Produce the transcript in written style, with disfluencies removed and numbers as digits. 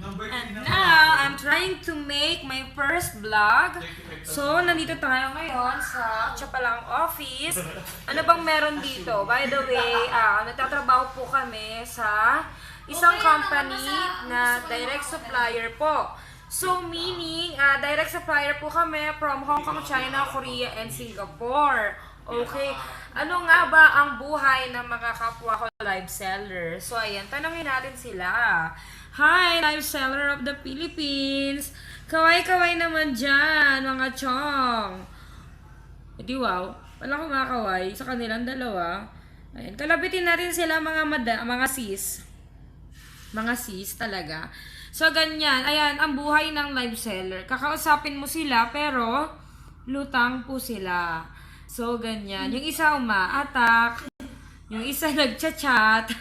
And now, I'm trying to make my first vlog. So, nandito tayo ngayon sa Chapalang office. Ano bang meron dito? By the way, nagtatrabaho po kami sa isang company na direct supplier po. So, meaning, direct supplier po kami from Hong Kong, China, Korea, and Singapore. Okay. Ano nga ba ang buhay ng mga kapwa ko live seller? So, ayan, tanongin natin sila. Hi, live seller of the Philippines! Kaway-kaway naman dyan, mga chong! Di wow, wala akong makakaway sa kanilang dalawa. Ayan, kalabitin natin sila mga sis. Mga sis talaga. So, ganyan. Ayan, ang buhay ng live seller. Kakausapin mo sila, pero lutang po sila. So, ganyan. Yung isa umaatak. Yung isa nagchat-chat.